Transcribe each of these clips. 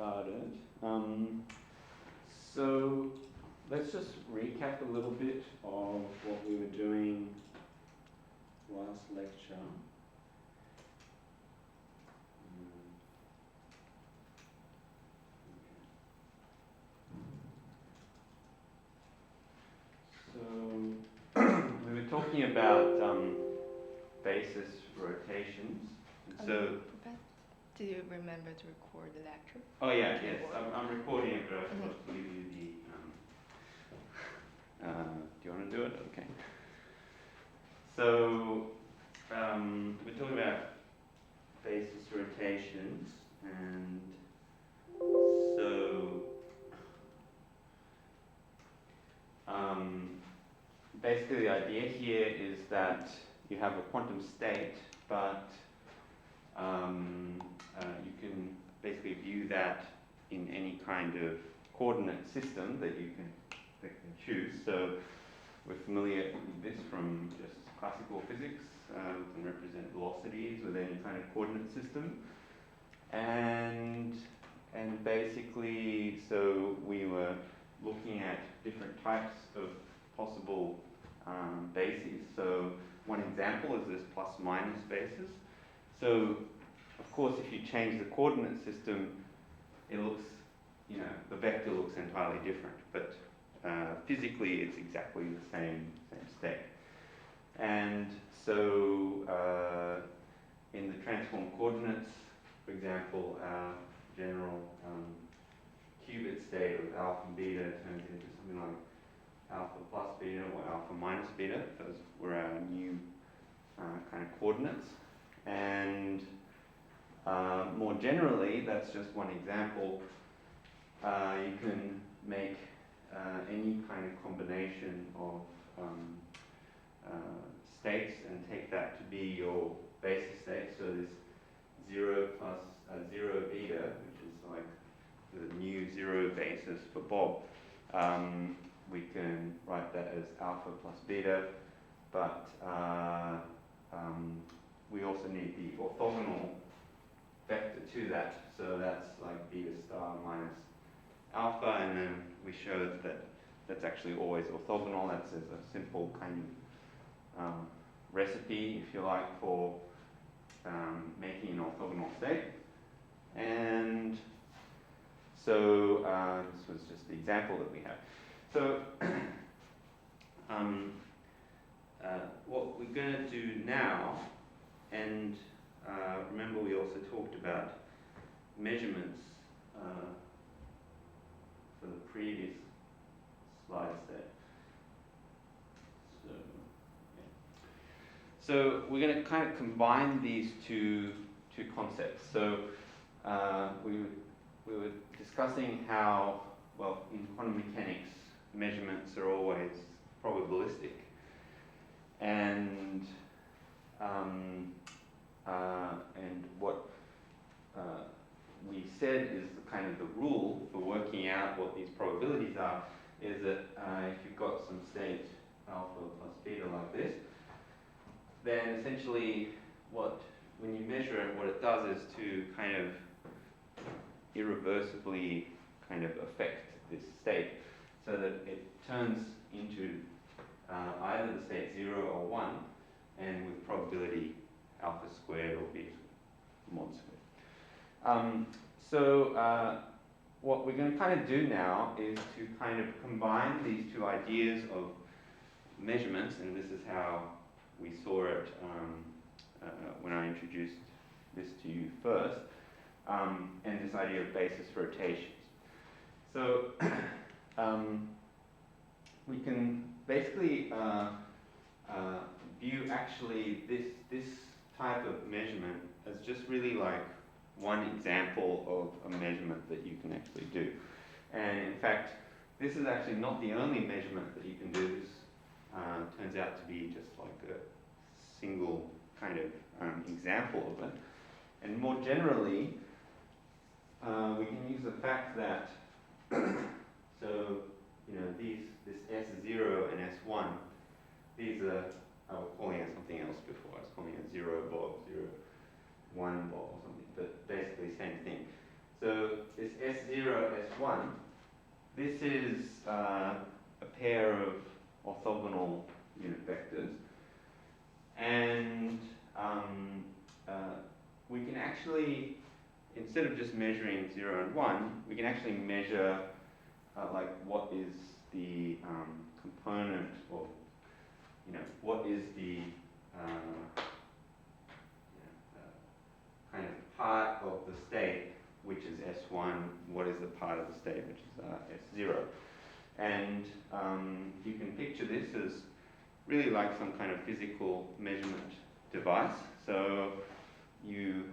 started. So let's just recap a little bit of what we were doing last lecture. So we were talking about basis rotations. And so, do you remember to record the lecture? Oh yeah, yes, I'm recording it, but I forgot to give you the. Do you want to do it? Okay. So we're talking about basis rotations, and so basically the idea here is that you have a quantum state, but you can basically view that in any kind of coordinate system that you can choose. So we're familiar with this from just classical physics. We can represent velocities with any kind of coordinate system. And basically, so we were looking at different types of possible bases. So one example is this plus minus basis. So of course, if you change the coordinate system, it looks, the vector looks entirely different. But physically, it's exactly the same state. And so in the transform coordinates, for example, our general qubit state of alpha and beta turns into something like alpha plus beta or alpha minus beta. Those were our new kind of coordinates. And more generally, that's just one example. You can make any kind of combination of states and take that to be your basis state. So this 0 plus 0 beta, which is like the new 0 basis for Bob, we can write that as alpha plus beta, but we also need the orthogonal vector to that. So that's like beta star minus alpha, and then we showed that that's actually always orthogonal. That's as a simple kind of recipe, if you like, for making an orthogonal state. And so this was just the example that we have. So what we're going to do now, and remember we also talked about measurements for the previous slides there. So we're going to kind of combine these two concepts. So we were discussing how, well, in quantum mechanics, measurements are always probabilistic, and what we said is the kind of the rule for working out what these probabilities are is that if you've got some state alpha plus beta like this, then essentially when you measure it, what it does is to kind of irreversibly kind of affect this state so that it turns into either the state 0 or 1, and with probability alpha squared or beta mod squared. So what we're going to kind of do now is to kind of combine these two ideas of measurements, and this is how we saw it when I introduced this to you first, and this idea of basis rotations. So we can basically view actually this type of measurement as just really like one example of a measurement that you can actually do. And in fact, this is actually not the only measurement that you can do. This turns out to be just like a single kind of example of it. And more generally, we can use the fact that so this S0 and S1, these are, I was calling it something else before. I was calling it 0 Bob, 0, 1 Bob or something, but basically same thing. So this S0, S1, this is a pair of orthogonal unit vectors. And we can actually, instead of just measuring 0 and 1, we can actually measure like what is the component, or what is the kind of part of the state which is S1, what is the part of the state which is S0. And you can picture this as really like some kind of physical measurement device. So you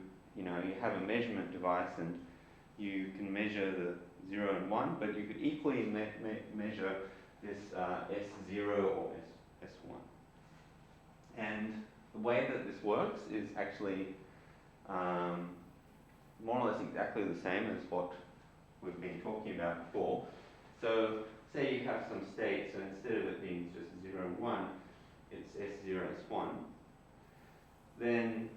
have a measurement device and you can measure the 0 and 1, but you could equally measure this S0 or S1. And the way that this works is actually more or less exactly the same as what we've been talking about before. So say you have some state, so instead of it being just 0 and 1, it's S0, S1. Then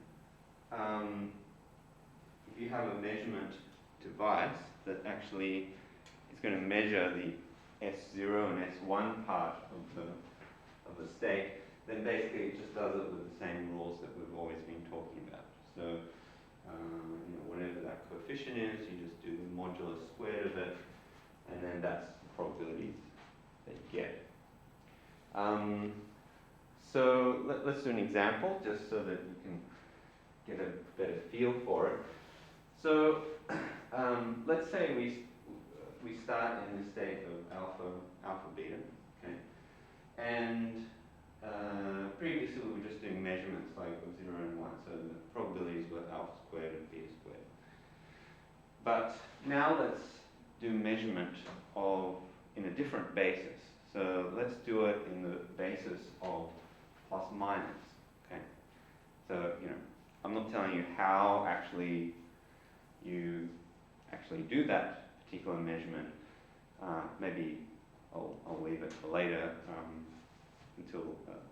if you have a measurement device that actually is going to measure the S0 and S1 part of the state, then basically it just does it with the same rules that we've always been talking about. So whatever that coefficient is, you just do the modulus squared of it, and then that's the probabilities that you get. So let's do an example, just so that you can get a better feel for it. So let's say we start in the state of alpha beta, okay? And previously we were just doing measurements like of 0 and 1, so the probabilities were alpha squared and beta squared. But now let's do measurement in a different basis. So let's do it in the basis of plus minus, okay? So, I'm not telling you how you actually do that particular measurement. Maybe I'll leave it for later, until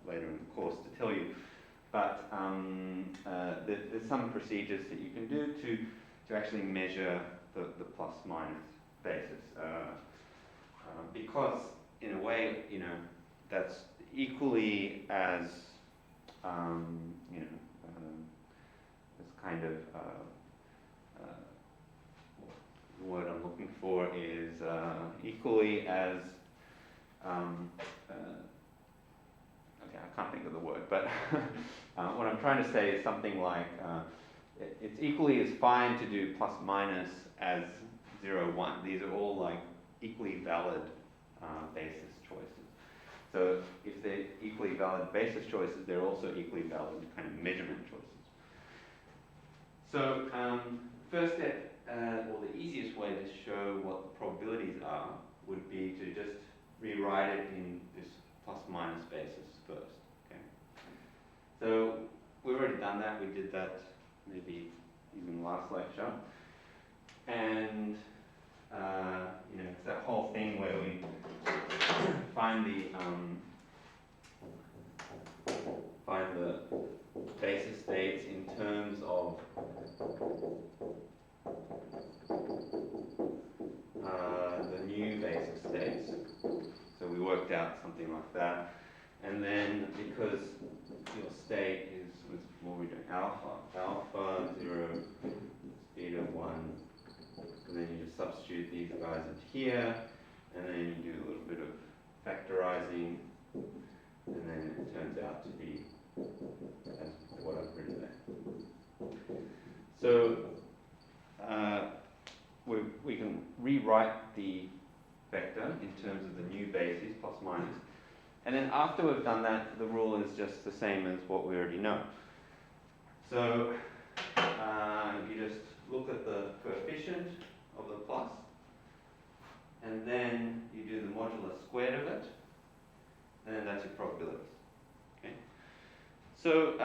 later in the course to tell you. But there's some procedures that you can do to actually measure the plus minus basis. Because in a way, that's equally as, this kind of, the word I'm looking for is equally as, okay, I can't think of the word, but what I'm trying to say is something like, it's equally as fine to do plus minus as 0, 1. These are all like equally valid basis choices. So if they're equally valid basis choices, they're also equally valid kind of measurement choices. So first step, or the easiest way to show what the probabilities are, would be to just rewrite it in this plus minus basis first. Okay. So we've already done that. We did that maybe even last lecture. And it's that whole thing where we find the basis states in terms of the new basis states. So we worked out something like that. And then because your state was what we're doing, alpha 0, beta 1, and then you just substitute these guys into here, and then you do a little bit of factorizing, and then it turns out to be as what I've written there. So we can rewrite the vector in terms of the new bases, plus minus. And then after we've done that, the rule is just the same as what we already know. So you just look at the coefficient of the plus, and then you do the modulus squared of it, and then that's your probabilities. Okay? So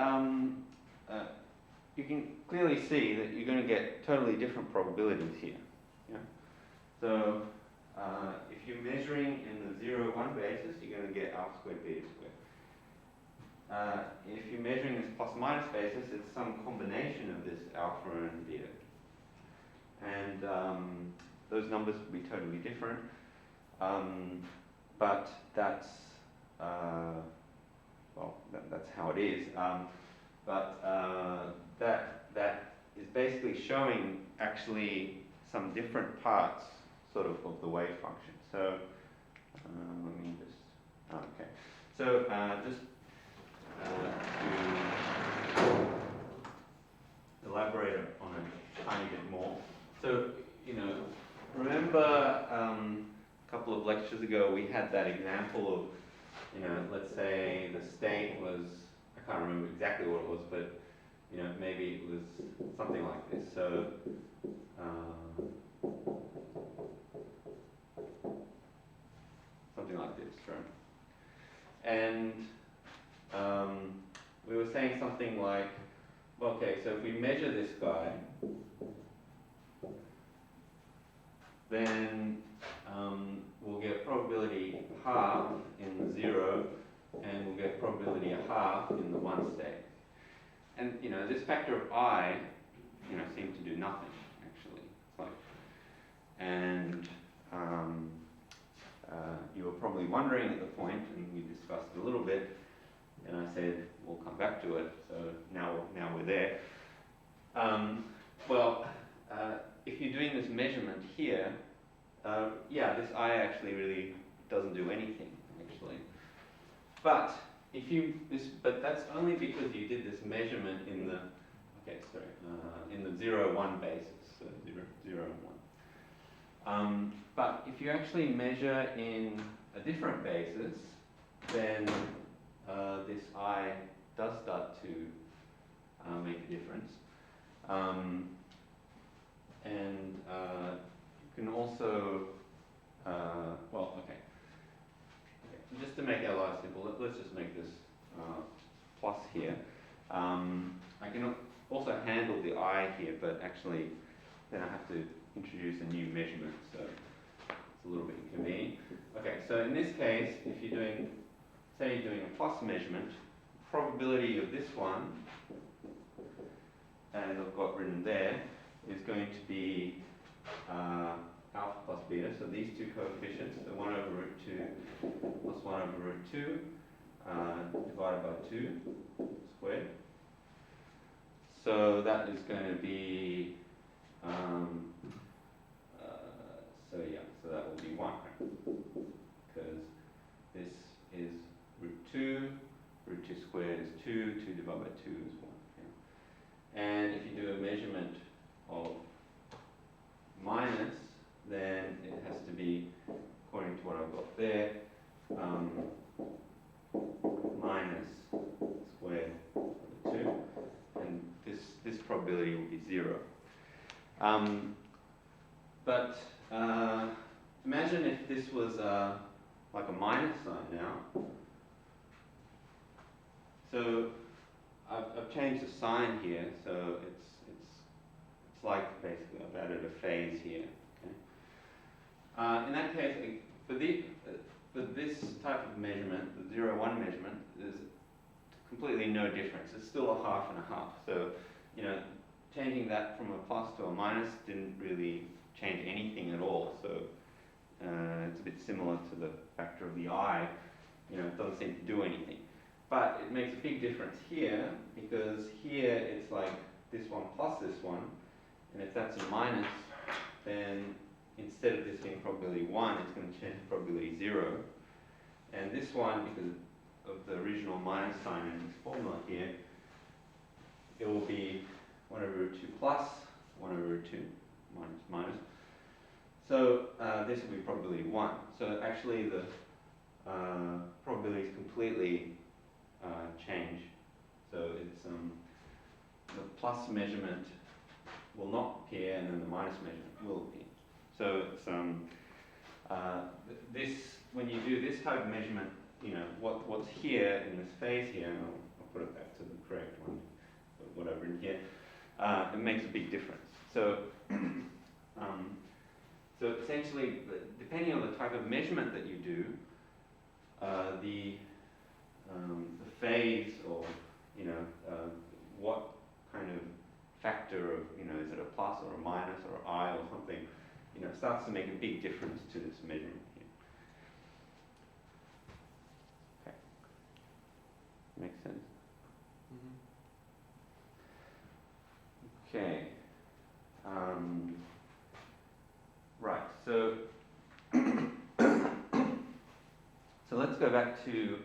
you can clearly see that you're going to get totally different probabilities here. Yeah? So if you're measuring in the 0, 1 basis, you're going to get alpha squared, beta squared. If you're measuring this plus minus basis, it's some combination of this alpha and beta. and those numbers will be totally different. But that's that's how it is. That is basically showing actually some different parts sort of the wave function. So let me just okay. So just to elaborate on a tiny bit more. So remember a couple of lectures ago we had that example of let's say the state was, I can't remember exactly what it was, but maybe it was something like this. So something like this, right? And we were saying something like, okay, so if we measure this guy, then we'll get probability half in the 0, and we'll get probability a half in the 1 state. And this factor of I, seems to do nothing actually. It's like, and you were probably wondering at the point, and we discussed it a little bit, and I said we'll come back to it. So now we're there. If you're doing this measurement here, this I actually really doesn't do anything actually. But but that's only because you did this measurement in the in the 0, 1 basis, so 0 and 1. But if you actually measure in a different basis, then this I does start to make a difference. You can also, just to make our life simple, let's just make this plus here. I can also handle the I here, but actually then I have to introduce a new measurement, so it's a little bit inconvenient. Okay, so in this case, if you're doing, say you're doing a plus measurement, probability of this one, and I've got written there, is going to be alpha plus beta, so these two coefficients, so 1 over root 2 plus 1 over root 2 divided by 2 squared. So that is going to be, so that will be 1, because this is root 2 squared is 2 divided by 2 is 1. Yeah. And if you do a measurement of minus, then it has to be, according to what I've got there, minus squared over 2, and this probability will be 0. But imagine if this was like a minus sign now. So I've changed the sign here, so it's like basically I've added a phase here. Okay. In that case, for this type of measurement, the 0, 1 measurement, there's completely no difference. It's still a half and a half. So changing that from a plus to a minus didn't really change anything at all. So it's a bit similar to the factor of the I. It doesn't seem to do anything. But it makes a big difference here, because here it's like this one plus this one, and if that's a minus, then instead of this being probability 1, it's going to change to probability 0. And this one, because of the original minus sign in this formula here, it will be 1 over root 2 plus 1 over root 2 minus minus. So this will be probability 1. So actually the probabilities completely change. So it's the plus measurement will not appear, and then the minus measurement will appear. So it's this, when you do this type of measurement, what's here in this phase here, and I'll put it back to the correct one, whatever in here, it makes a big difference. So so essentially, depending on the type of measurement that you do, the phase, or what kind of factor of, is it a plus or a minus or an I or something, it starts to make a big difference to this measurement here. Okay. Makes sense? Okay. Right, so so let's go back to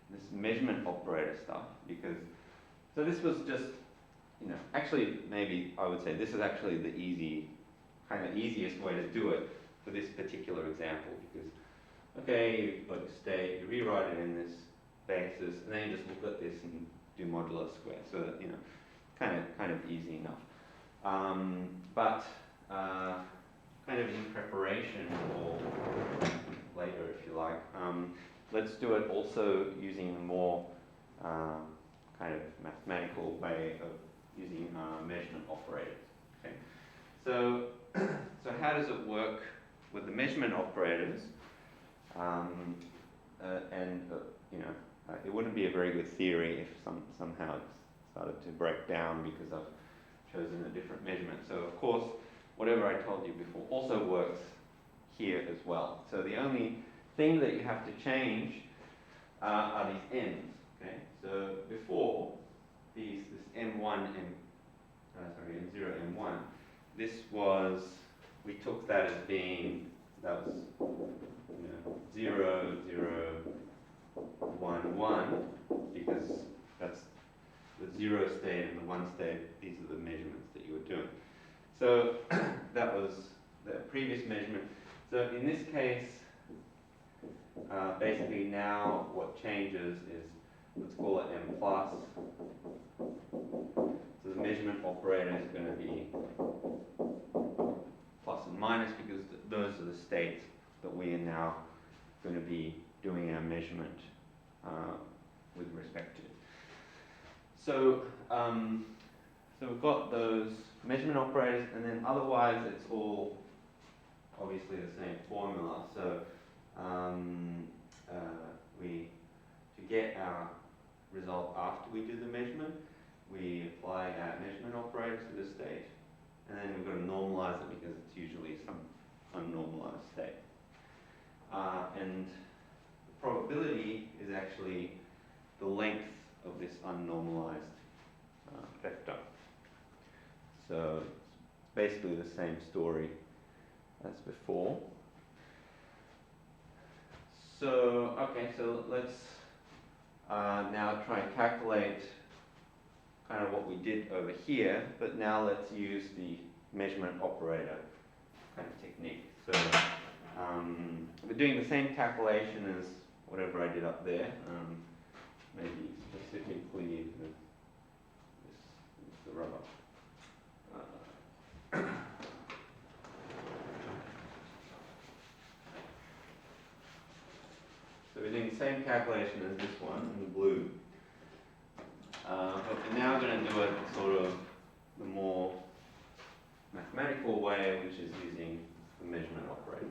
this measurement operator stuff, because so this was just, actually maybe I would say this is actually the easiest way to do it for this particular example, because okay, you've got your state, you rewrite it in this basis, and then you just look at this and do modulo square, so that, kind of easy enough. But kind of in preparation or later, if you like, let's do it also using a more kind of mathematical way of using measurement operators. Okay, so how does it work with the measurement operators? It wouldn't be a very good theory if somehow it's started to break down because I've chosen a different measurement. So of course, whatever I told you before also works here as well. So the only thing that you have to change are these n's. Okay, so before this m1 m0 m1, this was, we took that as being, that was 0 0 1 1, because that's the 0 state and the 1 state. These are the measurements that you were doing. So that was the previous measurement. So in this case, basically now what changes is, let's call it m plus. So the measurement operator is going to be plus and minus, because those are the states that we are now going to be doing our measurement with respect to. So, so we've got those measurement operators, and then otherwise it's all obviously the same formula. So to get our result after we do the measurement, we apply our measurement operator to the state, and then we've got to normalize it because it's usually some unnormalized state. And the probability is actually the length of this unnormalized vector. So it's basically the same story as before. So, okay, so let's now try and calculate kind of what we did over here, but now let's use the measurement operator kind of technique. So we're doing the same calculation as whatever I did up there, maybe specifically the rubber. So we're doing the same calculation as this one in the blue. But we're now going to do it sort of the more mathematical way, which is using the measurement operator.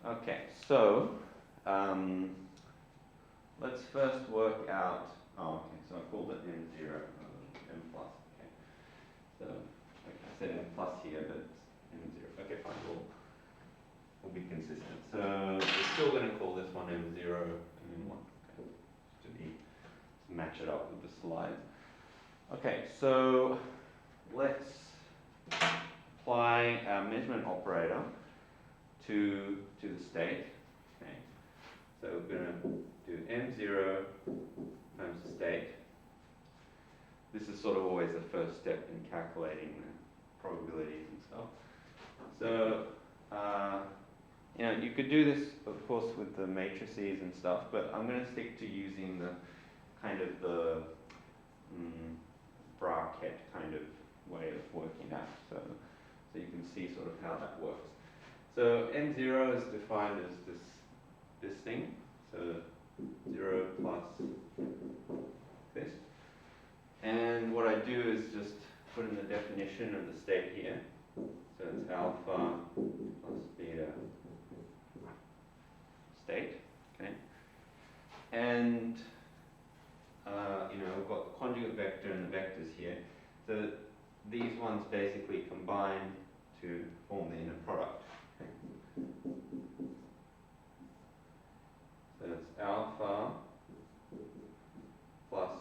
Okay, so let's first work out, so I called it m0, m plus, okay. So like I said m plus here, but it's m0. Okay, fine, we'll be consistent. So we're still going to call this one m0 and m1, okay, to match it up with the slide. Okay, so let's apply our measurement operator to the state. Okay, so we're going to do m0 times the state. This is sort of always the first step in calculating the probabilities and stuff. So you could do this, of course, with the matrices and stuff, but I'm going to stick to using the kind of the bracket kind of way of working out, so you can see sort of how that works. So m0 is defined as this thing, so 0 plus this. And what I do is just put in the definition of the state here. So it's alpha plus beta state, okay? And we've got the conjugate vector and the vectors here. these ones basically combine to form the inner product. So it's alpha plus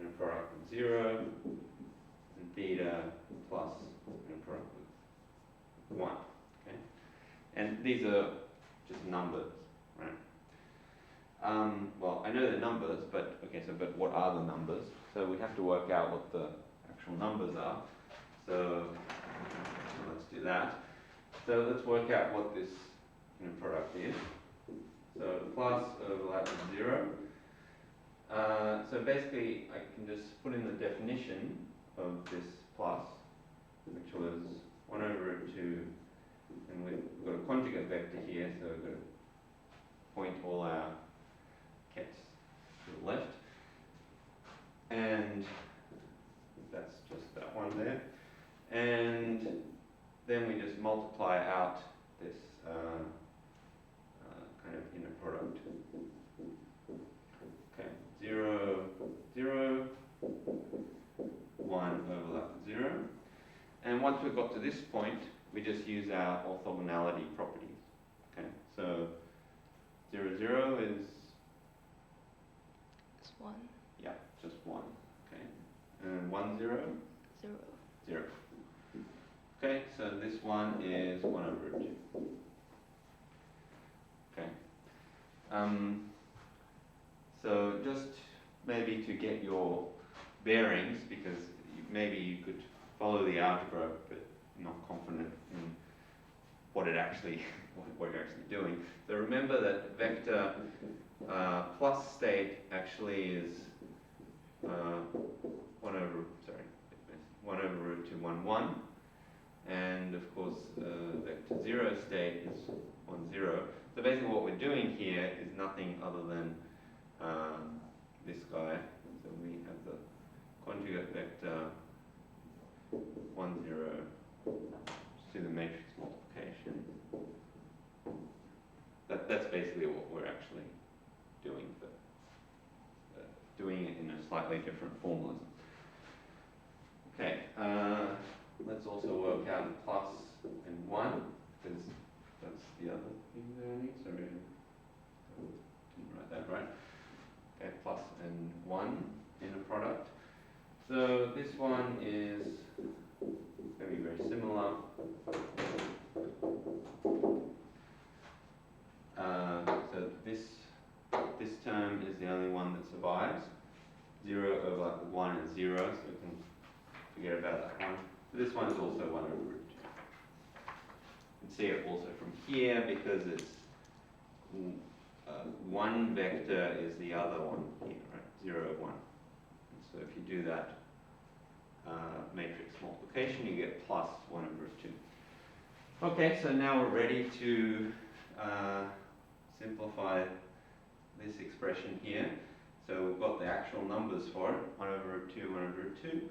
inner product with 0, and beta plus inner product with 1. Okay? And these are just numbers, right? Well, I know they're numbers, but okay, so but what are the numbers? So we have to work out what the actual numbers are. So let's do that. So let's work out what this inner product is. So plus overlap with 0. So basically, I can just put in the definition of this plus, which was 1 over root 2, and we've got a conjugate vector here, so we've got to point all our kets to the left. And that's just that one there. And then we just multiply out this kind of inner product. Okay, 0, 0, 1 overlap with 0. And once we've got to this point, we just use our orthogonality properties. Okay, so 0, 0 is? It's 1. Yeah, just 1. Okay, and 1, 0? 0. 0. Okay, so this one is 1 over root 2. Okay. So just maybe to get your bearings, because maybe you could follow the algebra, but not confident in what it actually, what you're actually doing. So remember that vector plus state actually is 1 over root 2, 1, 1. And of course, vector 0 state is 1, 0. So basically what we're doing here is nothing other than this guy. So we have the conjugate vector 1, 0 to the matrix multiplication. That's basically what we're actually doing, but doing it in a slightly different formalism. Okay, let's also work out plus and 1, because that's the other thing that I need. Sorry, I didn't write that right. Okay, plus and 1 inner product. So this one is going to be very similar. So this term is the only one that survives. 0 overlap with 1 is 0, so we can forget about that one. So this one is also 1 over root 2. You can see it also from here because it's one vector is the other one here, right? 0, 1. And so if you do that matrix multiplication, you get plus 1 over root 2. Okay, so now we're ready to simplify this expression here. So we've got the actual numbers for it, 1 over root 2, 1 over root 2.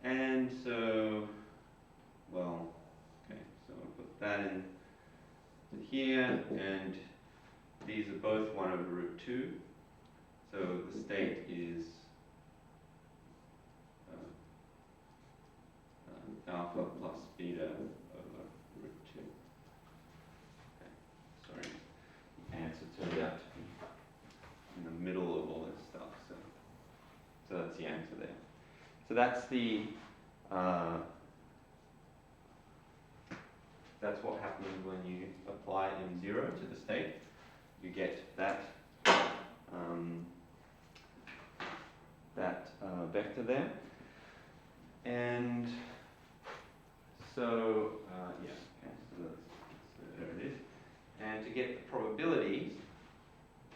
And so, well, okay, so I'll put that in to here, and these are both 1 over root 2. So the state is alpha plus beta over root 2. Okay, sorry, the answer turned out to be in the middle of all this stuff. So that's the answer there. So that's the that's what happens when you apply m0 to the state. You get that vector there, and so yeah, okay, so there it is. And to get the probabilities,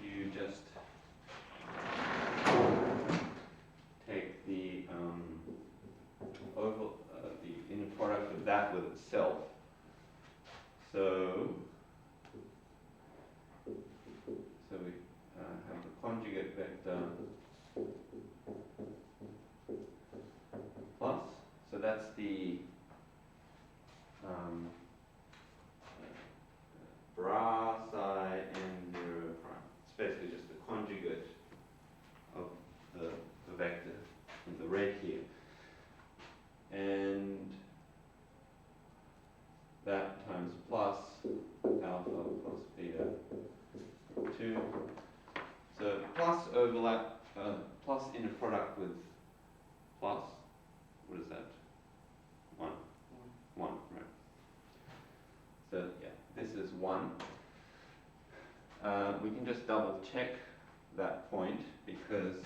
you just take the the inner product of that with itself. So we have the conjugate vector plus. So that's the bra psi n 0 prime. It's basically just the conjugate of the vector in the red here. And this is 1, we can just double check that point because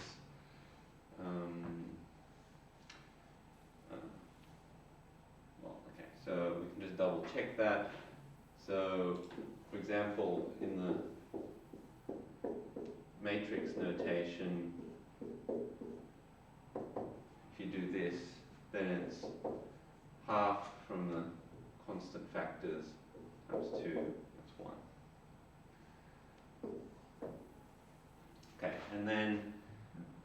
so we can just double check that. So, for example, in the matrix notation, if you do this, then it's half from the constant factors times 2, that's 1. Okay, and then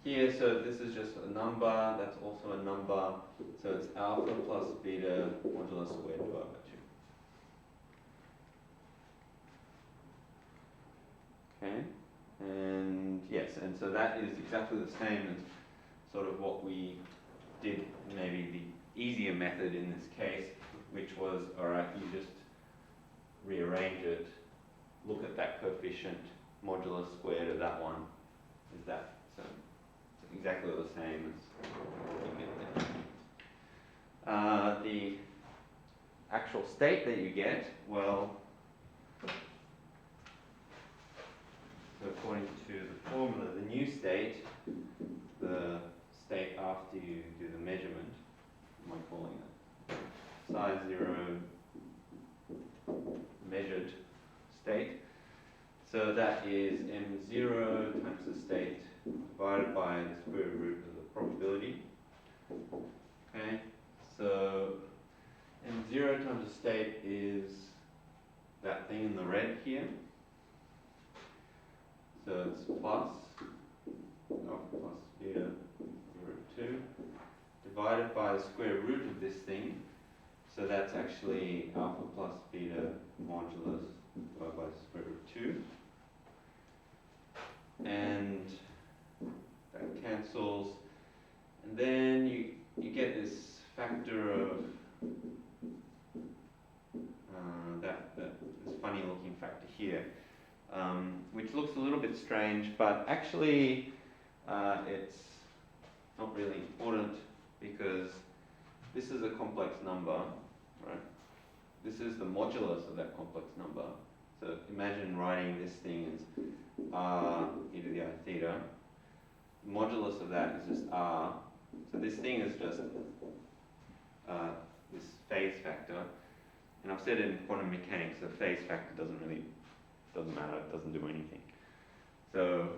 here, so this is just a number, that's also a number, so it's alpha plus beta modulo squared divided by 2. Okay, and yes, and so that is exactly the same as sort of what we did, maybe the easier method in this case, which was, alright, you just rearrange it, look at that coefficient, modulo squared of that one, is that, so it's exactly the same as what you get there. The actual state that you get, well, so according to the formula, the new state, the state after you do the measurement, what am I calling it? Size 0 measured state. So that is m0 times the state divided by the square root of the probability. Okay, so m0 times the state is that thing in the red here. So it's plus alpha plus beta root 2 divided by the square root of this thing. So that's actually alpha plus beta modulus divided by the square root 2. And that cancels. And then you get this factor of this funny looking factor here. Which looks a little bit strange, but actually it's not really important because this is a complex number, right? This is the modulus of that complex number. So imagine writing this thing as r e to the I theta. The modulus of that is just r. So this thing is just this phase factor. And I've said in quantum mechanics, the phase factor doesn't matter, it doesn't do anything. So,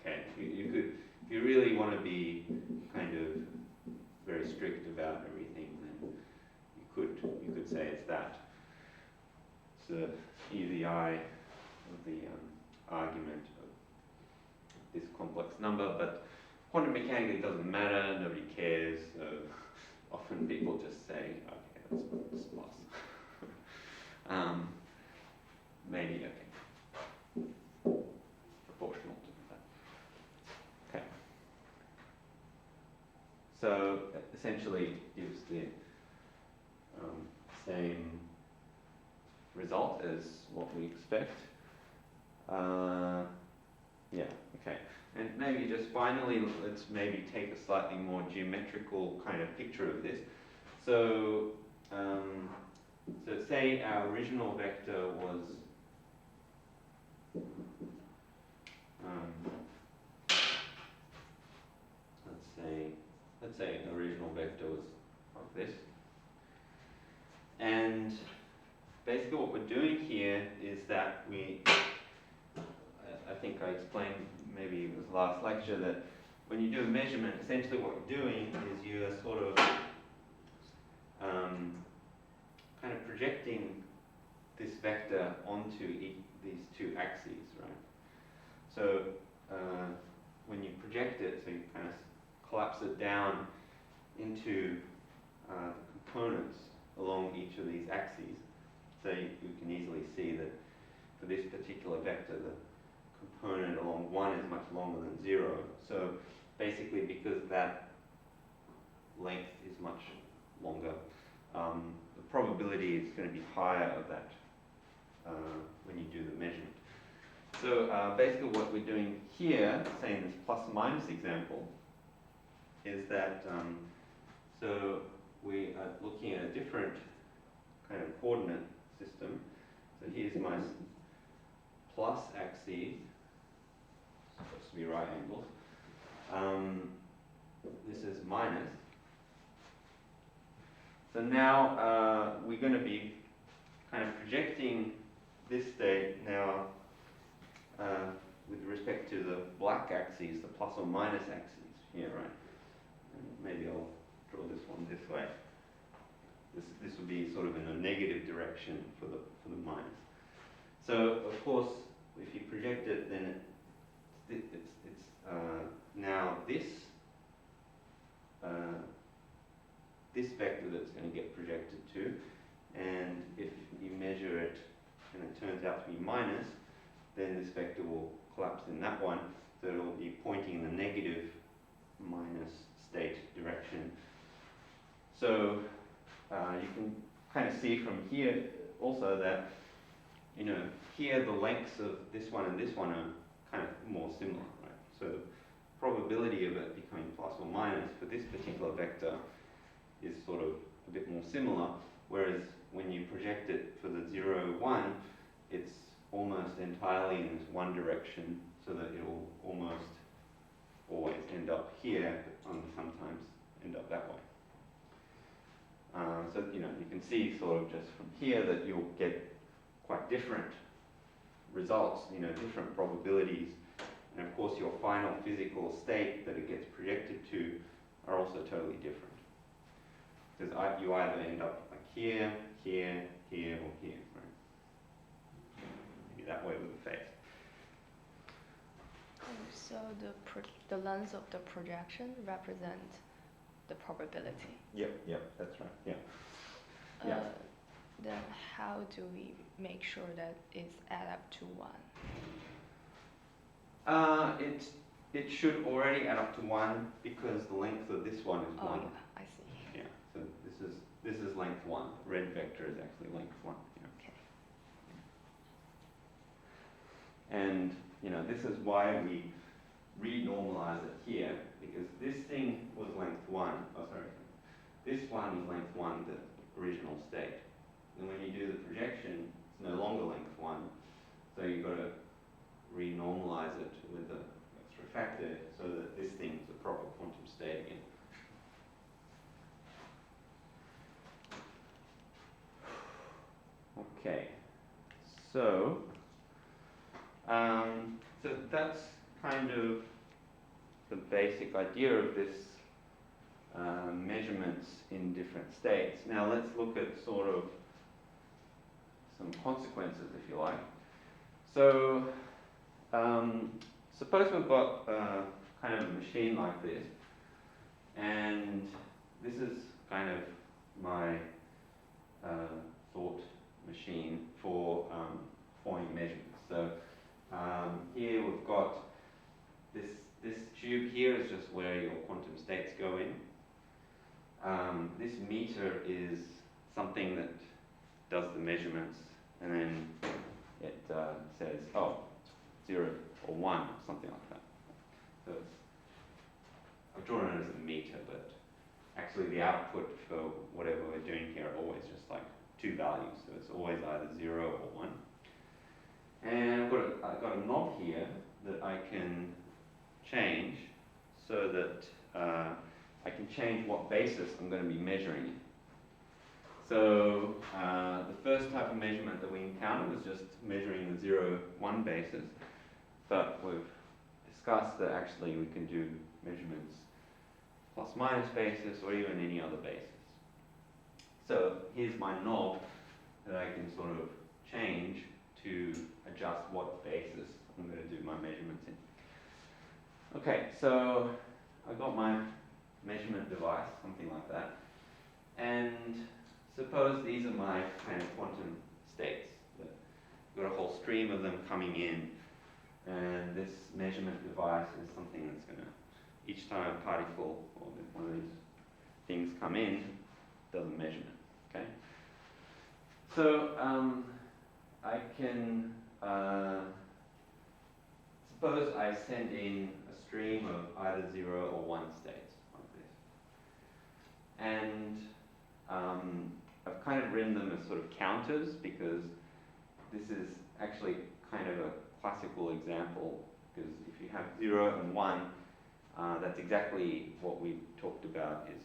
okay, you could, if you really want to be kind of very strict about everything, then you could say it's that. It's e to the I of the argument of this complex number, but quantum mechanics, it doesn't matter, nobody cares, so often people just say, okay, that's plus. Maybe, okay. Proportional to that. Okay. So essentially it gives the same result as what we expect. Yeah, okay. And maybe just finally, let's maybe take a slightly more geometrical kind of picture of this. So, so say our original vector was let's say the original vector was like this. And basically what we're doing here is that I think I explained, maybe it was last lecture, that when you do a measurement, essentially what you're doing is you're sort of kind of projecting this vector onto these two axes, right? So when you project it, so you kind of collapse it down into the components along each of these axes. So you can easily see that for this particular vector, the component along 1 is much longer than 0. So basically, because that length is much longer, the probability is going to be higher of that when you do the measurement. So basically what we're doing here, say in this plus minus example, is that so we are looking at a different kind of coordinate system. now we're going to be kind of projecting this state now with respect to the black axes, the plus or minus axes here, right? And maybe I'll draw this one this way. This would be sort of in a negative direction for the minus. So of course, if you project it, then it's now this vector that's going to get projected to, and if you measure it and it turns out to be minus, then this vector will collapse in that one, so it'll be pointing in the negative minus state direction. So you can kind of see from here also that, you know, here the lengths of this one and this one are kind of more similar, right? So the probability of it becoming plus or minus for this particular vector is sort of a bit more similar, whereas when you project it for the 0, 1, it's almost entirely in this one direction, so that it will almost always end up here, but sometimes end up that way. So, you know, you can see sort of just from here that you'll get quite different results, you know, different probabilities. And of course your final physical state that it gets projected to are also totally different. Because you either end up like here, here, here, or here, right? Maybe that way with the face. So the length of the projection represents the probability. Yep, that's right. Yeah. Then how do we make sure that it's add up to 1? It should already add up to 1 because the length of this one is 1. Oh, yeah, I see. Yeah. So this is length 1. The red vector is actually length 1. Yeah. Okay. And you know, this is why we renormalize it here, because this thing was length 1. Oh, sorry. This one is length 1, the original state. And when you do the projection, it's no longer length 1. So you've got to renormalize it with the refractor so that this thing's the proper quantum state again. Okay. So that's kind of the basic idea of this measurements in different states. Now let's look at sort of some consequences, if you like. So suppose we've got kind of a machine like this, and this is kind of my thought machine for forming measurements. So here we've got this tube here is just where your quantum states go in. This meter is something that does the measurements, and then it says, oh, 0 or 1, or something like that. So I've drawn it as a meter, but actually the output for whatever we're doing here are always just like 2 values. So it's always either 0 or 1. And I've got a knob here that I can change so that I can change what basis I'm going to be measuring in. So the first type of measurement that we encountered was just measuring the 0, 1 basis, but we've discussed that actually we can do measurements plus minus basis or even any other basis. So here's my knob that I can sort of change to adjust what basis I'm going to do my measurements in. Okay, so I've got my measurement device, something like that, and suppose these are my kind of quantum states. I've got a whole stream of them coming in, and this measurement device is something that's going to, each time a particle or one of these things come in, does a measurement. Okay. So I can suppose I send in a stream of either 0 or 1 states like this, and I've kind of written them as sort of counters because this is actually kind of a classical example, because if you have 0 and 1, that's exactly what we talked about is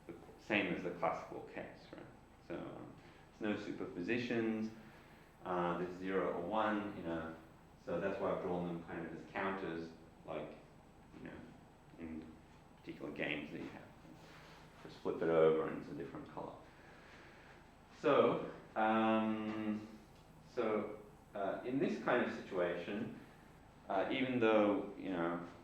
the same as the classical case, right? So there's no superpositions, there's 0 or 1, so that's why I've drawn them kind of as counters, like, in particular games that you have. Just flip it over and it's a different color. So, in this kind of situation, even though,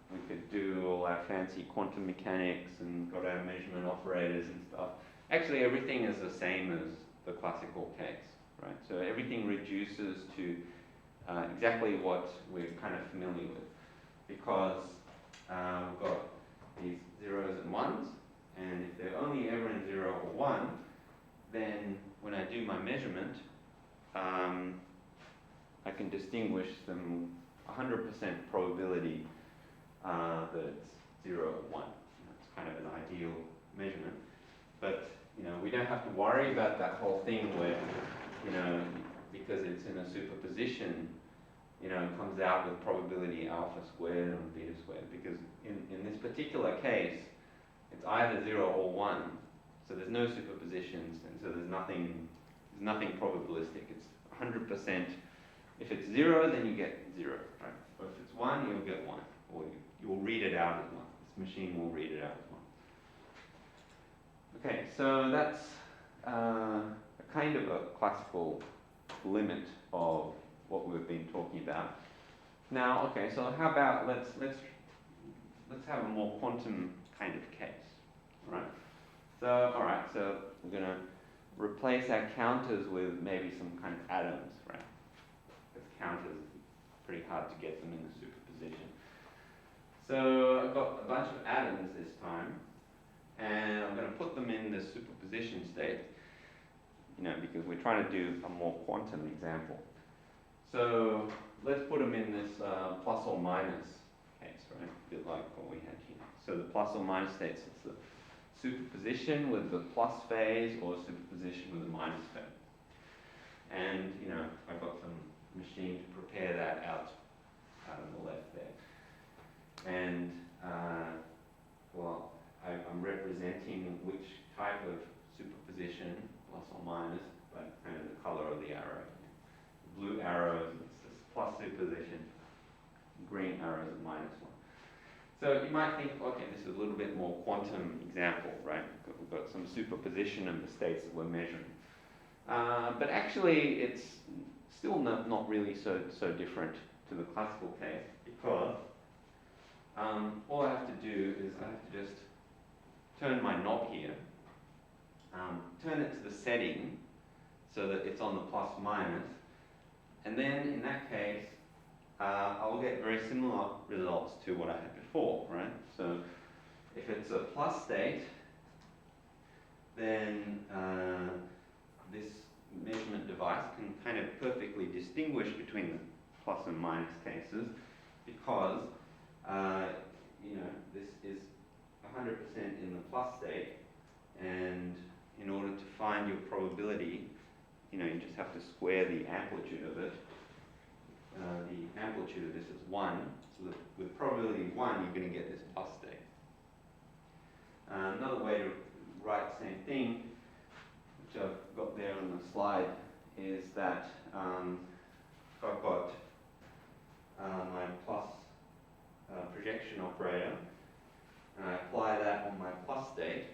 we could do all our fancy quantum mechanics and got our measurement operators and stuff, actually everything is the same as the classical case, right? So everything reduces to exactly what we're kind of familiar with, because we've got these zeros and ones, and if they're only ever in 0 or 1, then when I do my measurement, I can distinguish them 100% probability that it's 0 or 1. It's kind of an ideal measurement. But we don't have to worry about that whole thing where, because it's in a superposition, it comes out with probability alpha squared and beta squared. Because in this particular case, it's either 0 or 1. So there's no superpositions, and so there's nothing probabilistic. It's 100%. If it's 0, then you get 0, right? Or if it's 1, you'll get 1. Or you'll read it out as 1. This machine will read it out as 1. Okay, so that's a kind of a classical limit of what we've been talking about. Now, okay, so how about let's have a more quantum kind of case, right? So, all right, so we're going to replace our counters with maybe some kind of atoms, right? Because counters, pretty hard to get them in a superposition. So I've got a bunch of atoms this time, and I'm going to put them in the superposition state, because we're trying to do a more quantum example. So let's put them in this plus or minus case, right? A bit like what we had here. So the plus or minus states, it's the superposition with the plus phase or superposition with the minus phase. And, I've got some machine to prepare that out on the left there. And, I'm representing which type of superposition, plus or minus, by kind of the color of the arrow. The blue arrows, it's this plus superposition. Green arrows are minus 1. So you might think, okay, this is a little bit more quantum example, right? We've got some superposition of the states that we're measuring. But actually, it's still not really so different to the classical case, because all I have to do is I have to just turn my knob here, turn it to the setting so that it's on the plus minus, and then in that case, I'll get very similar results to what I had before, right? So if it's a plus state, then this measurement device can kind of perfectly distinguish between the plus and minus cases, because this is 100% in the plus state, and in order to find your probability, you just have to square the amplitude of it. The amplitude of this is 1, so with probability 1, you're going to get this plus state. Another way to write the same thing, which I've got there on the slide, is that if I've got my plus projection operator, and I apply that on my plus state,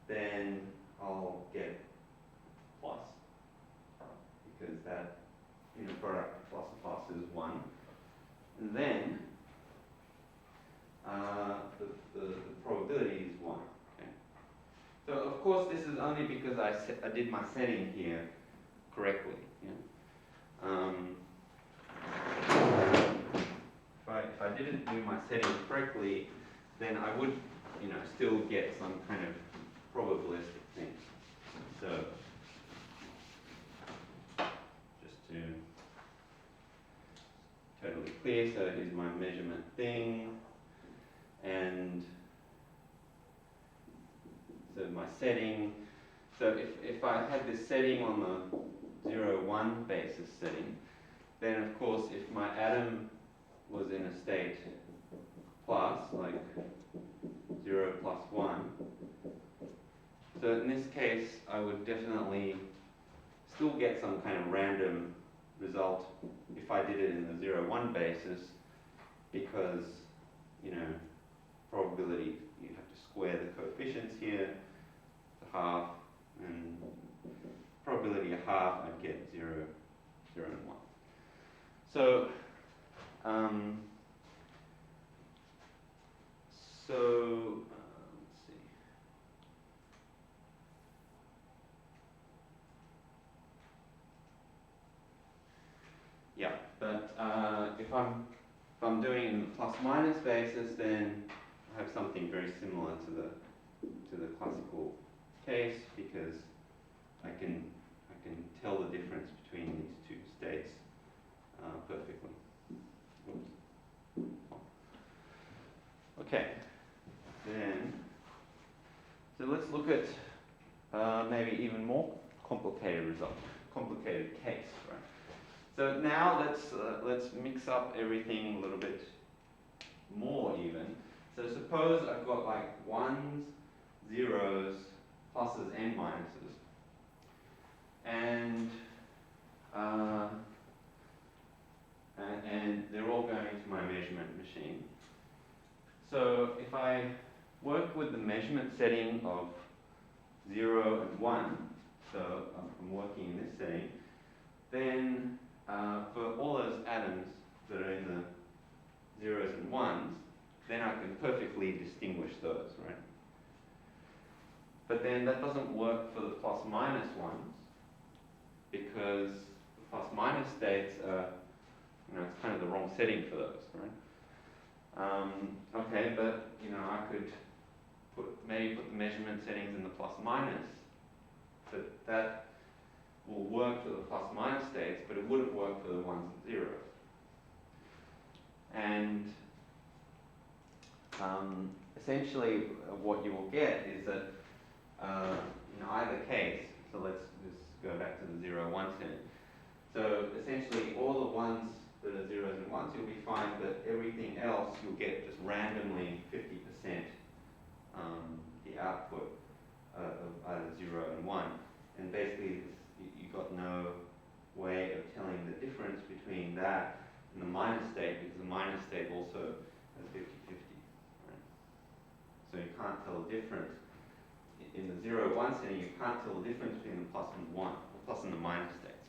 then I'll get plus, because that product of plus and plus is 1. And then the probability is 1. Okay? So of course this is only because I did my setting here correctly. If I didn't do my setting correctly, then I would still get some kind of probabilistic thing. So just to totally clear, so here's my measurement thing, and so my setting. So if I had this setting on the 0-1 basis setting, then of course if my atom was in a state plus, like 0 plus 1, So in this case, I would definitely still get some kind of random result if I did it in the 0, 1 basis, because, you know, probability, you have to square the coefficients here, the half, and probability of half, I'd get 0, 0, and 1. So, let's see. Yeah, but if I'm doing it in the plus minus basis, then I have something very similar to the classical case, because I can tell the difference between these two states perfectly. Oops. Okay, then so let's look at maybe even more complicated case, right? So now let's mix up everything a little bit more even. So suppose I've got like ones, zeros, pluses and minuses, and they're all going to my measurement machine. So if I work with the measurement setting of 0 and 1, so I'm working in this setting, then for all those atoms that are in the 0s and 1s, then I can perfectly distinguish those, right? But then that doesn't work for the plus minus ones, because the plus minus states are, you know, it's kind of the wrong setting for those, right? Okay, but, you know, I could maybe put the measurement settings in the plus minus, but that will work for the plus minus states, but it wouldn't work for the ones and zeros. And essentially what you will get is that in either case, so let's just go back to the 0, 1 setting. So essentially all the ones that are zeros and ones, you'll be fine, but everything else you'll get just randomly 50% the output of either 0 and 1. And basically you've got no way of telling the difference between that and the minus state, because the minus state also has 50-50. Right? So you can't tell the difference. In the 0, 1 setting, you can't tell the difference between the plus and 1, the plus and the minus states.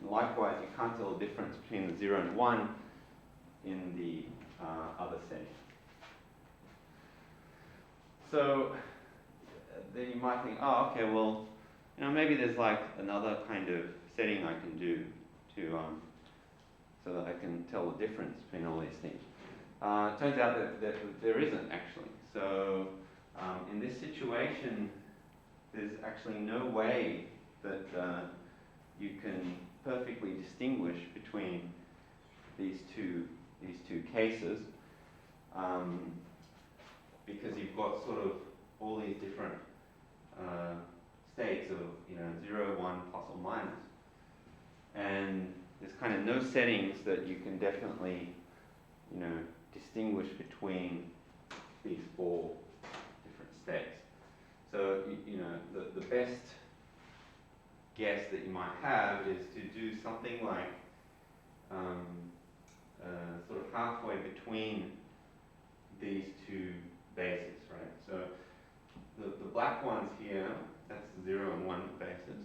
And likewise, you can't tell the difference between the 0 and 1 in the other setting. So then you might think, oh, okay, well, you know, maybe there's like another kind of setting I can do to so that I can tell the difference between all these things. It turns out that there isn't actually. So in this situation, there's actually no way that you can perfectly distinguish between these two cases, because you've got sort of all these different states of, you know, 0, 1, plus or minus, and there's kind of no settings that you can definitely, you know, distinguish between these 4 different states. So you know, the best guess that you might have is to do something like sort of halfway between these two bases, right? So the black ones here, that's the 0 and 1 basis.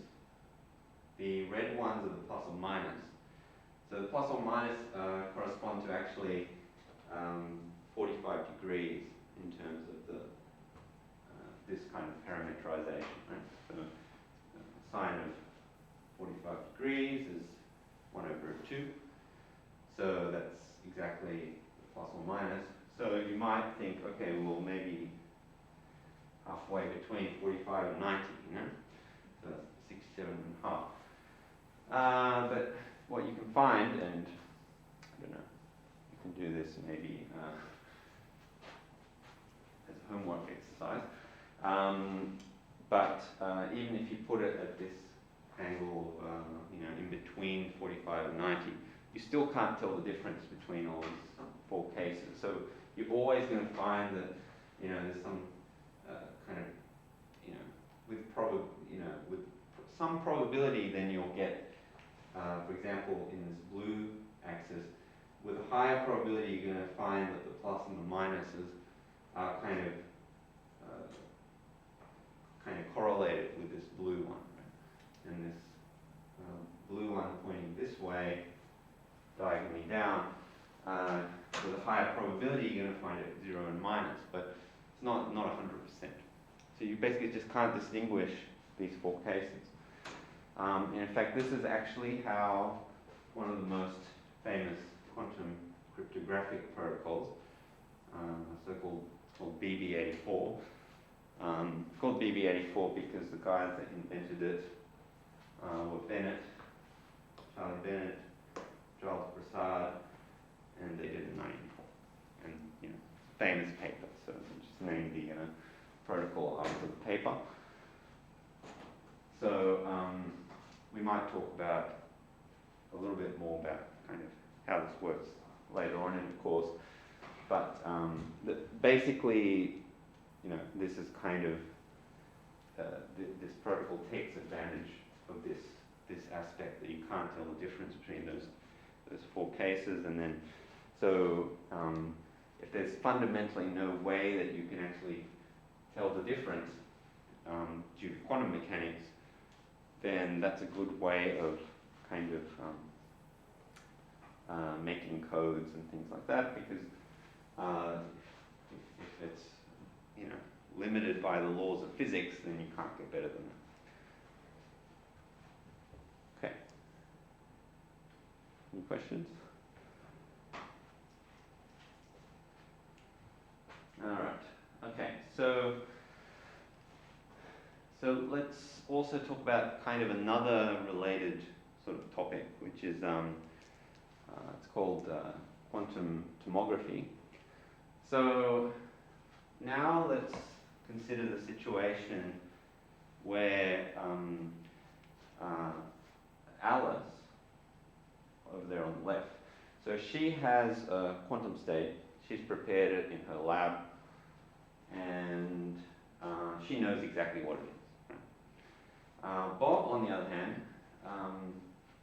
The red ones are the plus or minus. So the plus or minus correspond to actually 45 degrees in terms of the this kind of parametrization, right? So the sine of 45 degrees is 1 over 2. So that's exactly the plus or minus. So you might think, okay, well, maybe halfway between 45 and 90, you know? So that's 67 and a half. But what you can find, and I don't know, you can do this maybe as a homework exercise. But even if you put it at this angle, you know, in between 45 and 90, you still can't tell the difference between all these 4 cases. So you're always going to find that, you know, there's some kind of, you know, with some probability, then you'll get, for example, in this blue axis, with a higher probability, you're going to find that the plus and the minuses are kind of correlated with this blue one, right? And this blue one pointing this way, diagonally down, with a higher probability, you're going to find it 0 and minus, but it's not 100%. So you basically just can't distinguish these four cases. And in fact, this is actually how one of the most famous quantum cryptographic protocols, so-called BB84. It's called BB84 because the guys that invented it were Charlie Bennett, Charles Prasad, and they did it in 1994. And, famous paper, so just named the protocol after the paper. So we might talk about a little bit more about kind of how this works later on in the course. But basically, this is kind of, this protocol takes advantage of this aspect that you can't tell the difference between those four cases. And then, so if there's fundamentally no way that you can actually tell the difference due to quantum mechanics, then that's a good way of kind of making codes and things like that, because if it's limited by the laws of physics, then you can't get better than that. Okay. Any questions? All right. Okay. So let's also talk about kind of another related sort of topic, which is it's called quantum tomography. So now let's consider the situation where Alice, over there on the left, so she has a quantum state, she's prepared it in her lab, and she knows exactly what it is. Right? Bob, on the other hand,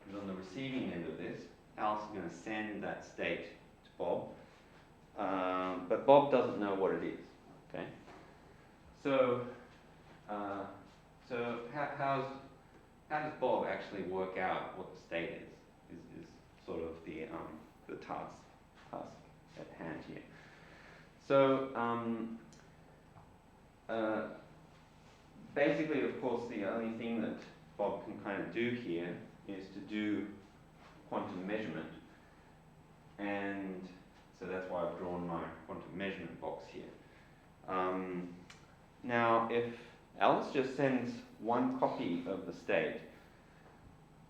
is on the receiving end of this. Alice is going to send that state to Bob, but Bob doesn't know what it is. Okay. So, how does Bob actually work out what the state is sort of the task at hand here. So, basically, of course, the only thing that Bob can kind of do here is to do quantum measurement, and so that's why I've drawn my quantum measurement box here. Now, if Alice just sends one copy of the state,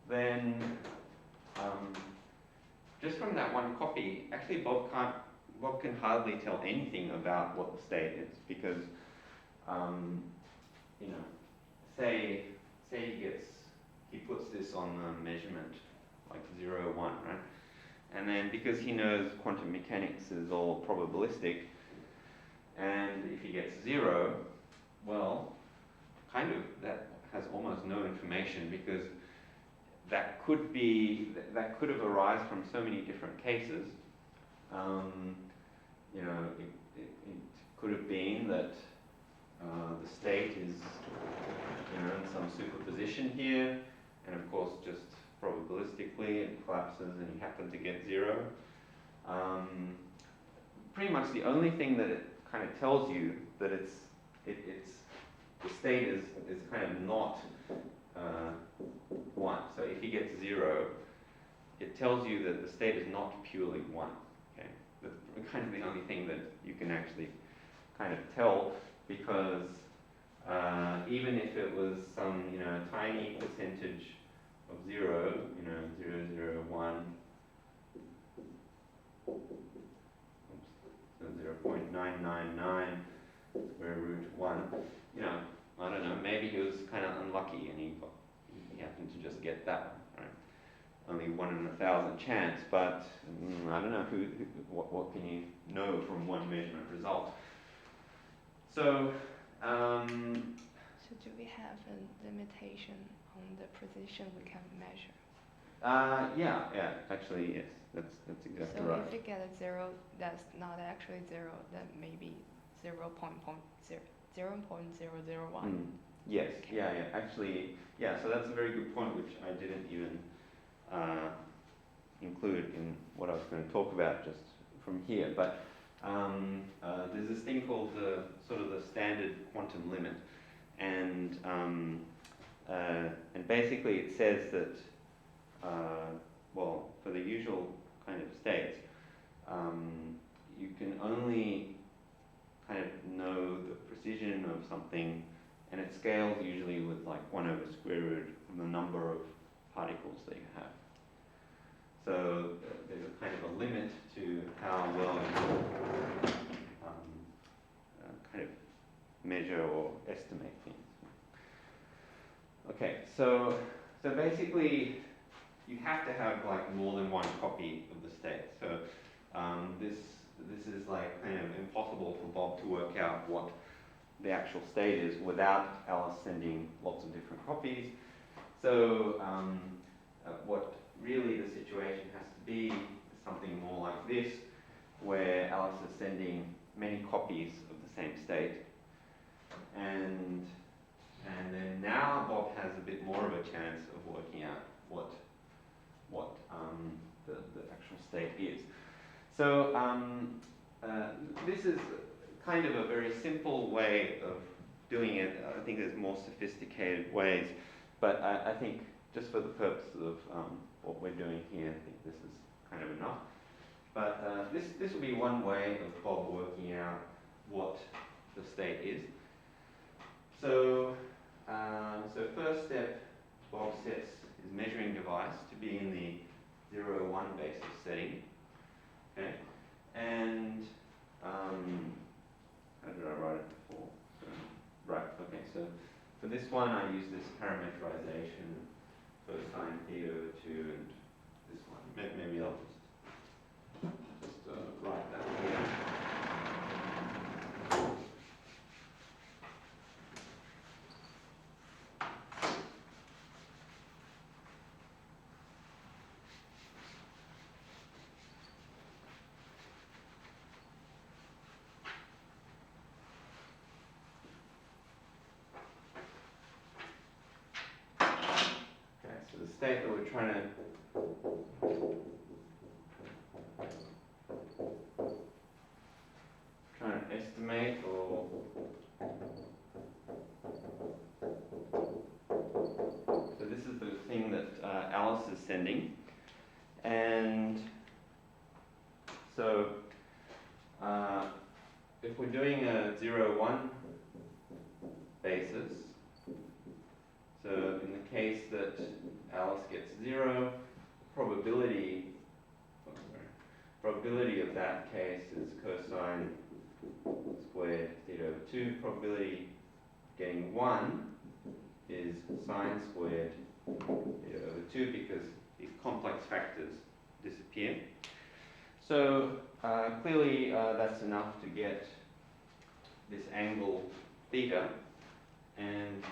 then just from that one copy, actually Bob can hardly tell anything about what the state is, because say he puts this on the measurement like 0, 1, right? And then because he knows quantum mechanics is all probabilistic, and if he gets 0, well, kind of that has almost no information, because that could have arisen from so many different cases. It could have been that the state is in some superposition here, and of course just probabilistically it collapses and you happen to get 0. Pretty much the only thing that it kind of tells you that it's the state is kind of not 1. So if he gets 0, it tells you that the state is not purely 1. Okay, that's kind of the only thing that you can actually kind of tell, because even if it was some tiny percentage of 0, 0, 0, 1, so 0.999 square root 1, I don't know, maybe he was kind of unlucky and he happened to just get that one, right? Only 1 in 1,000 chance, but I don't know what can you know from one measurement result. So, So do we have a limitation on the precision we can measure? Yeah, actually, yes, that's exactly right. So if we get a 0 that's not actually 0, then maybe 0.001. Yes, Okay. yeah, actually, yeah, so that's a very good point, which I didn't even include in what I was going to talk about just from here. But there's this thing called the sort of the standard quantum limit, and basically it says that well, for the usual kind of states, you can only kind of know the precision of something, and it scales usually with like 1 over square root of the number of particles that you have. So there's a kind of a limit to how well you kind of measure or estimate things. Okay, so basically you have to have like more than one copy of the state. So this is like kind of impossible for Bob to work out what the actual state is without Alice sending lots of different copies. So what really the situation has to be is something more like this, where Alice is sending many copies of the same state, and then now Bob has a bit more of a chance of working out what the actual state is. So this is kind of a very simple way of doing it. I think there's more sophisticated ways, but I think just for the purpose of what we're doing here, I think this is kind of enough. But this will be one way of Bob working out what the state is. So first step, Bob sets his measuring device to be in the 0, 1 basis setting. Okay, and how did I write it before? So, right. Okay. So for this one, I use this parameterization cosine theta over 2, and this one. Maybe I'll just write that here. The state that we're trying to estimate, or so this is the thing that Alice is sending, and so if we're doing a 0, 1 basis. So in the case that Alice gets 0, probability of that case is cosine squared theta over 2. Probability of getting 1 is sine squared theta over 2, because these complex factors disappear. So clearly that's enough to get this angle theta, and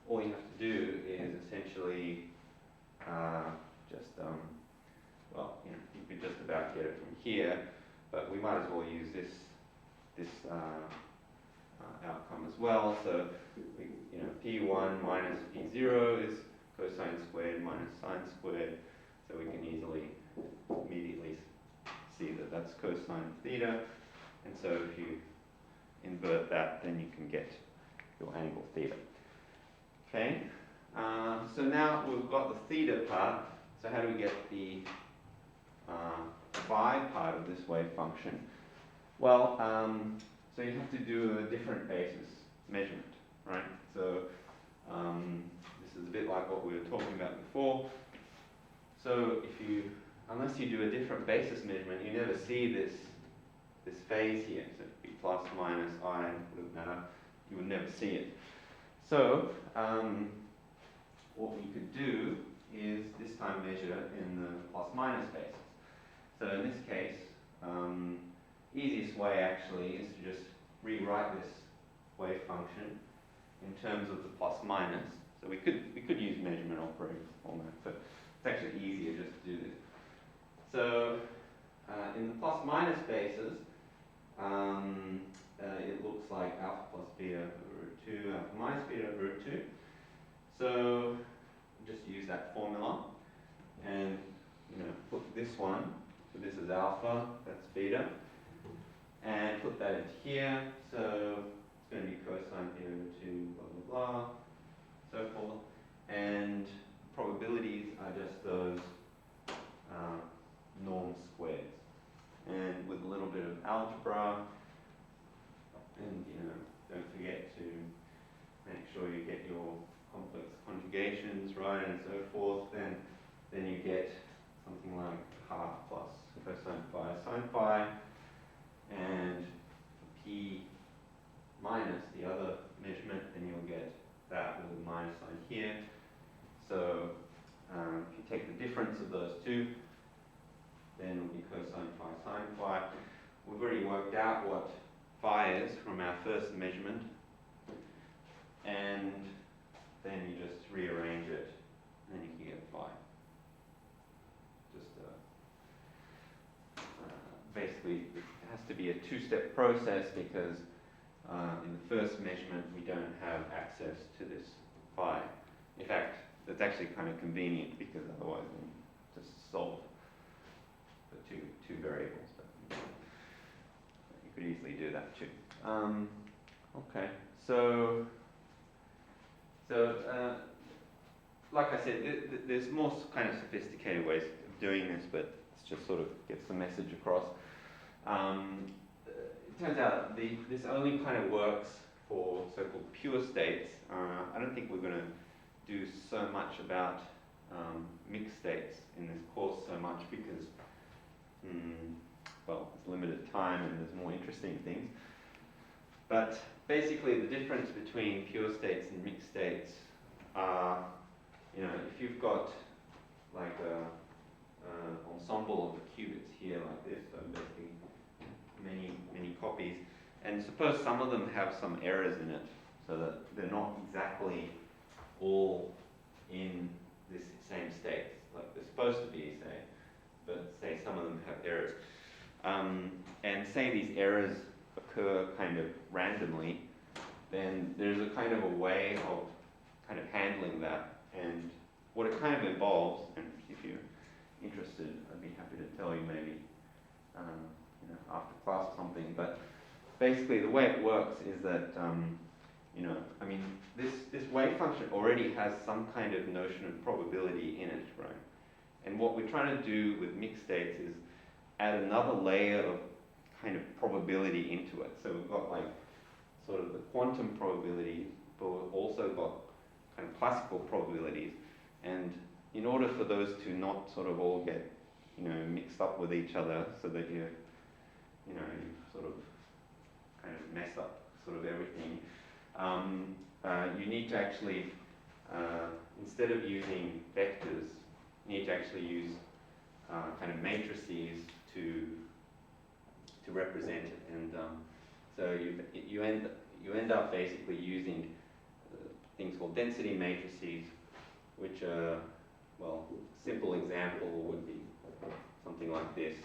all you have to do is essentially well, you could just about get it from here, but we might as well use this outcome as well. So P1 minus P0 is cosine squared minus sine squared, so we can immediately see that that's cosine theta, and so if you invert that, then you can get your angle theta. Okay, so now we've got the theta part, so how do we get the phi part of this wave function? Well, so you have to do a different basis measurement, right? So this is a bit like what we were talking about before. So unless you do a different basis measurement, you never see this phase here. So it'd be plus, minus, I, wouldn't matter. You would never see it. So what we could do is this time measure in the plus minus basis. So in this case, easiest way actually is to just rewrite this wave function in terms of the plus minus. So we could use measurement operator format, but it's actually easier just to do this. So in the plus minus basis, it looks like alpha plus beta over root 2, alpha minus beta over root 2. So just use that formula and put this one, so this is alpha, that's beta, and put that into here. So it's going to be cosine beta over 2, blah blah blah, so forth. And probabilities are just those norm squares. And with a little bit of algebra, and don't forget to make sure you get your complex conjugations right and so forth, then you get something like half plus cosine phi sine phi, and p minus the other measurement, then you'll get that with a minus sign here. So if you take the difference of those two, then it'll be cosine phi sine phi. We've already worked out what phi is from our first measurement, and then you just rearrange it, and you can get phi. Just basically, it has to be a two-step process because in the first measurement we don't have access to this phi. In fact, that's actually kind of convenient because otherwise we just solve the two variables. But you could easily do that too. Okay, so like I said, there's more kind of sophisticated ways of doing this, but it's just sort of gets the message across. It turns out this only kind of works for so-called pure states. I don't think we're going to do so much about mixed states in this course so much because, well, it's limited time and there's more interesting things. But basically the difference between pure states and mixed states are, if you've got like an ensemble of qubits here like this, so basically many copies, and suppose some of them have some errors in it, so that they're not exactly all in this same state, like they're supposed to be, say, but say some of them have errors. And say these errors occur kind of randomly, then there's a kind of a way of kind of handling that. And what it kind of involves, and if you're interested, I'd be happy to tell you maybe after class or something, but basically the way it works is that this wave function already has some kind of notion of probability in it, right? And what we're trying to do with mixed states is add another layer of kind of probability into it. So we've got like sort of the quantum probabilities, but we've also got kind of classical probabilities. And in order for those to not sort of all get mixed up with each other, so that you sort of kind of mess up sort of everything, you need to actually, instead of using vectors, you need to actually use kind of matrices to represent it. And so you end up basically using things called density matrices, which are, well, a simple example would be something like this.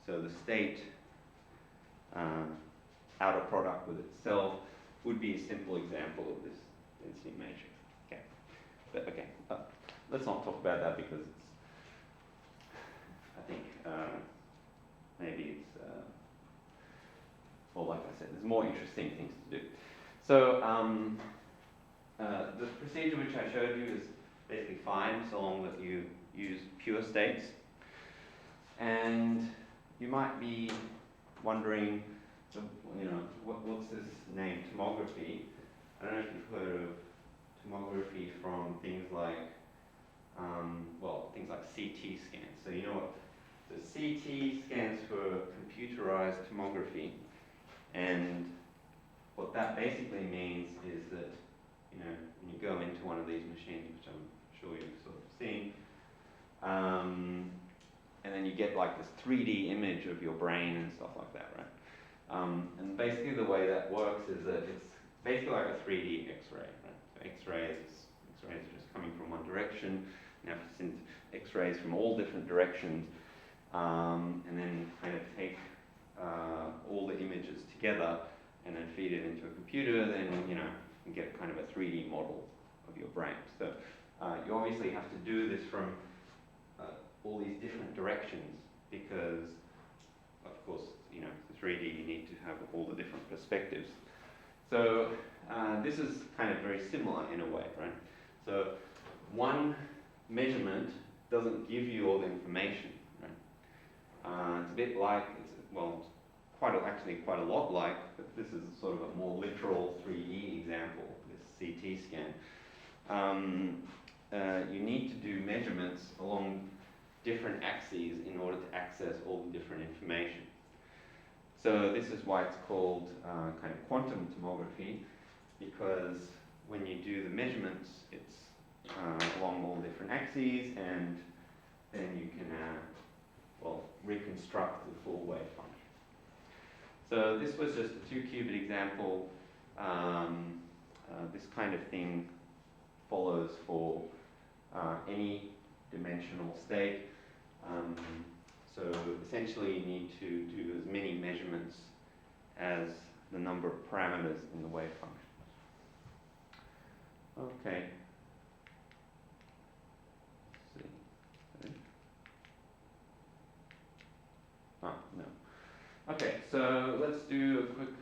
So the state outer product with itself would be a simple example of this density matrix. Okay, but okay, let's not talk about that because it's, I think maybe it's, well, like I said, there's more interesting things to do. So the procedure which I showed you is basically fine so long that you use pure states. And you might be wondering, what's this name, tomography? I don't know if you've heard of tomography from things like, things like CT scans. So you know what? So CT stands for computerized tomography, and what that basically means is that when you go into one of these machines, which I'm sure you've sort of seen, and then you get like this 3D image of your brain and stuff like that, right? And basically the way that works is that it's basically like a 3D X-ray, right? So X-rays are just coming from one direction. Now if you send X-rays from all different directions, and then kind of take all the images together and then feed it into a computer, then you can get kind of a 3D model of your brain. So you obviously have to do this from all these different directions because, of course, the 3D you need to have all the different perspectives. So this is kind of very similar in a way, right? So one measurement doesn't give you all the information, right? It's a bit like, actually quite a lot like, but this is sort of a more literal 3D example, this CT scan. You need to do measurements along different axes in order to access all the different information. So this is why it's called kind of quantum tomography, because when you do the measurements, it's along all different axes, and then you can reconstruct the full wave function. So this was just a 2-qubit example. This kind of thing follows for any dimensional state. So essentially you need to do as many measurements as the number of parameters in the wave function. Okay. Let's see. Oh, no. Okay, so let's do a quick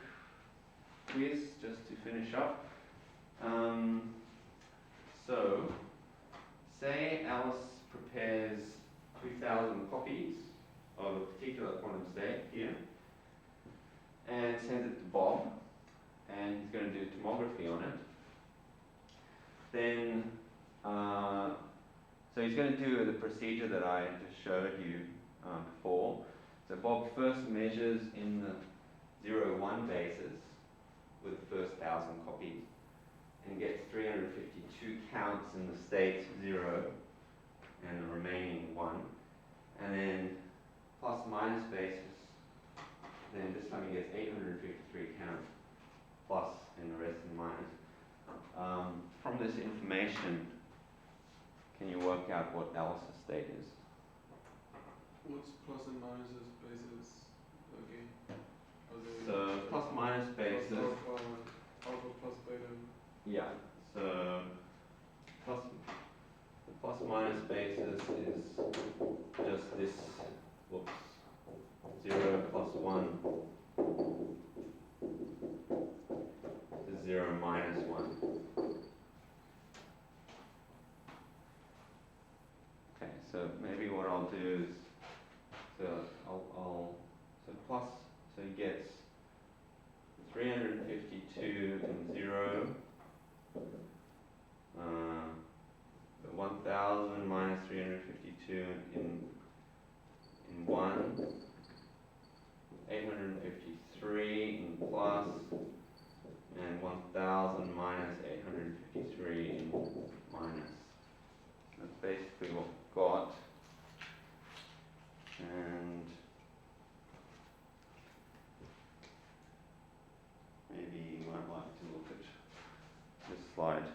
quiz just to finish up. So, say Alice prepares 2,000 copies of a particular quantum state here and sends it to Bob, and he's going to do tomography on it. Then, so he's going to do the procedure that I just showed you before. So Bob first measures in the 0-1 basis with the first 1,000 copies and gets 352 counts in the state 0 and the remaining 1. And then plus minus basis, then this time he gets 853 counts plus and the rest in minus. From this information, can you work out what Alice's state is? What's plus and minuses basis again? So plus minus basis. Alpha plus beta. Yeah. So the plus minus basis is just this. Whoops. 0 plus 1 is 0 minus 1. Okay, so maybe what I'll do is, so he gets 352 in 0, the 1,000 minus 352 in 1, 853 in plus, and 1,000 minus 853 in minus. That's basically what we've got. And maybe you might like to look at this slide.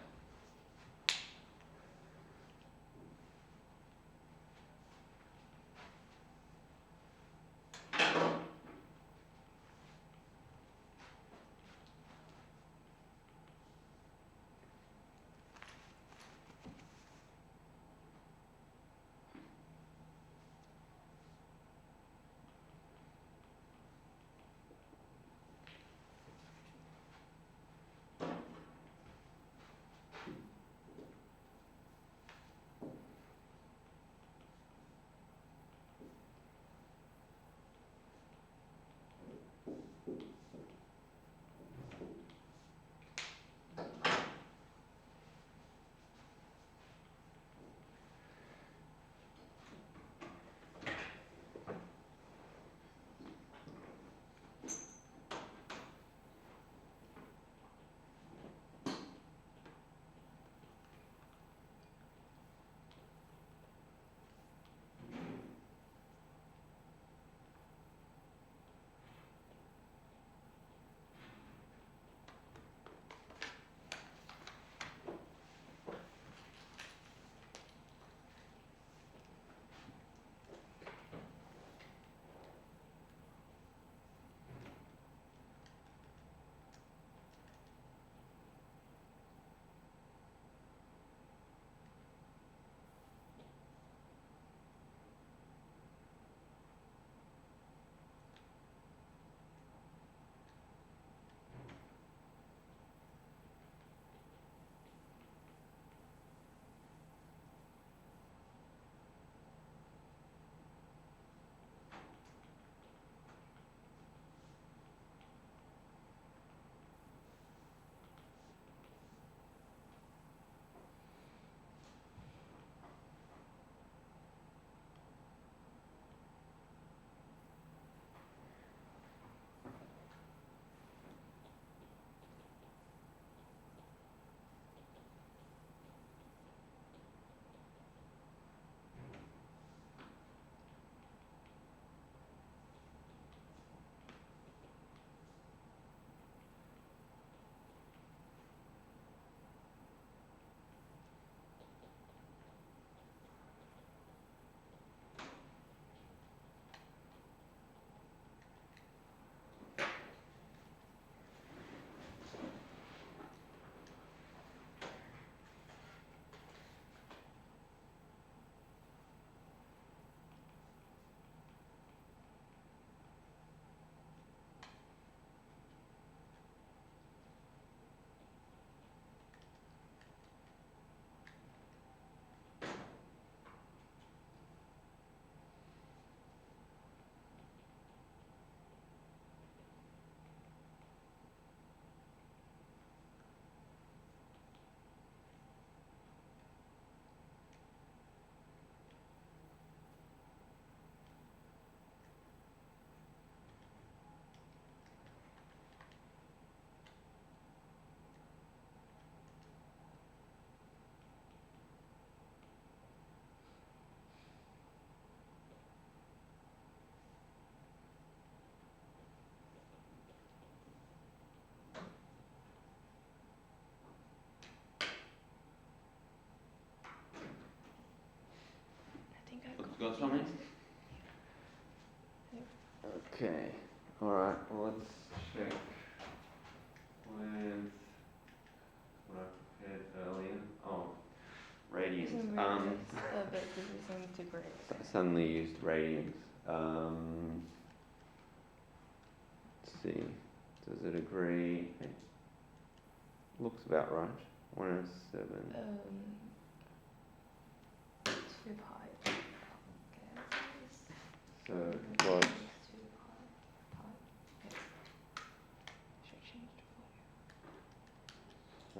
got something? Okay. All right. Well, let's check with what I prepared earlier. Oh, radians. Isn't radians, but this is in degrees. I suddenly used radians. Let's see. Does it agree? It looks about right. 107. 2 pi. Okay. So it was 2 pi. Okay. Should I change it for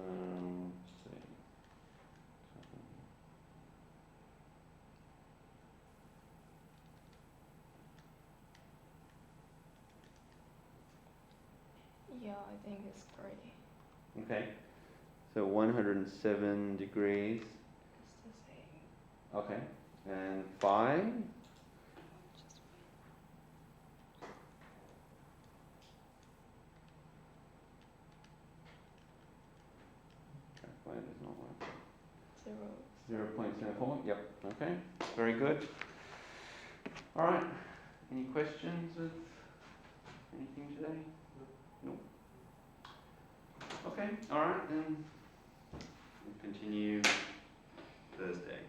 you? let's see. Yeah, I think it's great. Okay. So 107 degrees. It's the same. Okay. And phi? Just Phi does not work. 0. 0.74. Yep. Okay. Very good. All right. Any questions with anything today? No. Okay. All right. Then we'll continue Thursday.